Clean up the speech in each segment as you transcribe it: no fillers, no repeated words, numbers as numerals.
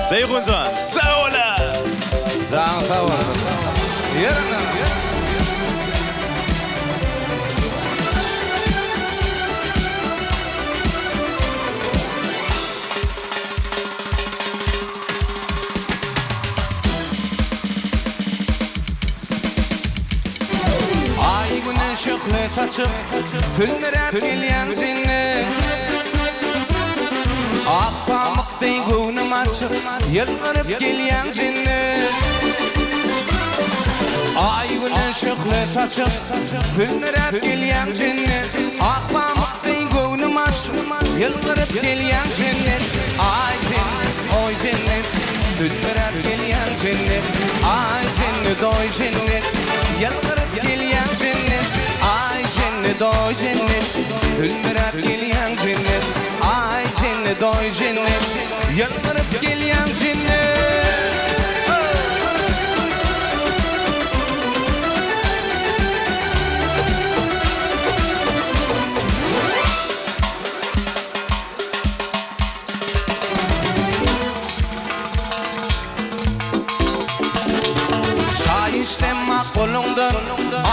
زي خنزوان ساولا زعم ثورة يرنا Ay güneş şöhret açıp Fülmerep gelyen cennet Ak pamukday gönüm açıp Yılgırıp gelyen cennet Ay güneş şöhret açıp Fülmerep gelyen cennet Ak pamukday gönüm açıp Yılgırıp gelyen cennet Ay cennet, oy cennet Fülmerep gelyen cennet Ay cennet, oy cennet Yılgırıp gelyen cennet Ay cennet, oy cennet Fülmerep gelyen cennet Ay cennet, oy cennet Yılgırıp gelyen cennet İşlem kolundan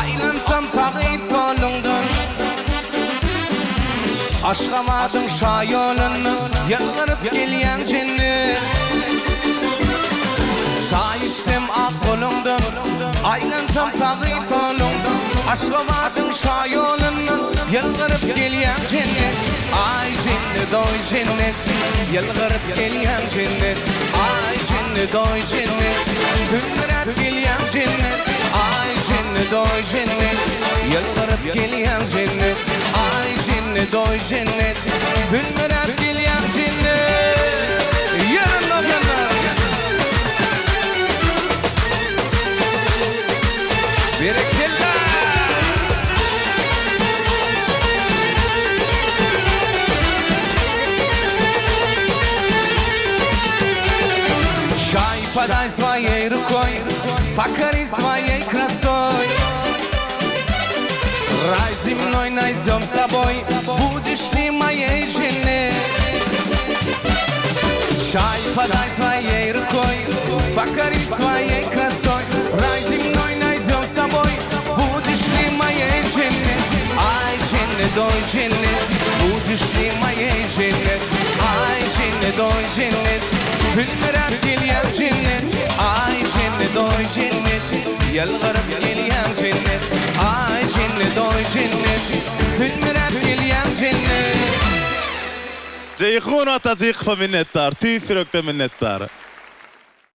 Aylansam tağıyı solundan Aşkamadın şayolunu Yılgırıp gelyen cennet Sağ işlem kolundan Aylansam tağıyı solundan Aşkamadın şayolunu Yılgırıp gelyen cennet Ay cennet, oy cennet Yılgırıp gelyen cennet Ay cennet, oy cennet Fülmerep gelyen cennet Ay cennet, oy cennet Yılgırıp gelyen cennet Ay cennet, oy cennet Fülmerep gelyen cennet Yarın bakanlar Bereketler Подай своей рукой, покори своей красой. Рай земной найдем с тобой, будешь ли моей женой? Чай подай своей рукой, покори своей красой. Рай земной найдем с тобой, будешь ли моей женой? Ай, cennet, oy cennet, будешь ли моей женой? Ay cennet, oy cennet, Fülmerep gelyen cennet Ay cennet, oy cennet Yılgırıp gelyen cennet Ay cennet, oy cennet Fülmerep gelyen cennet زي خونة تزيق من التار تيثرك من التار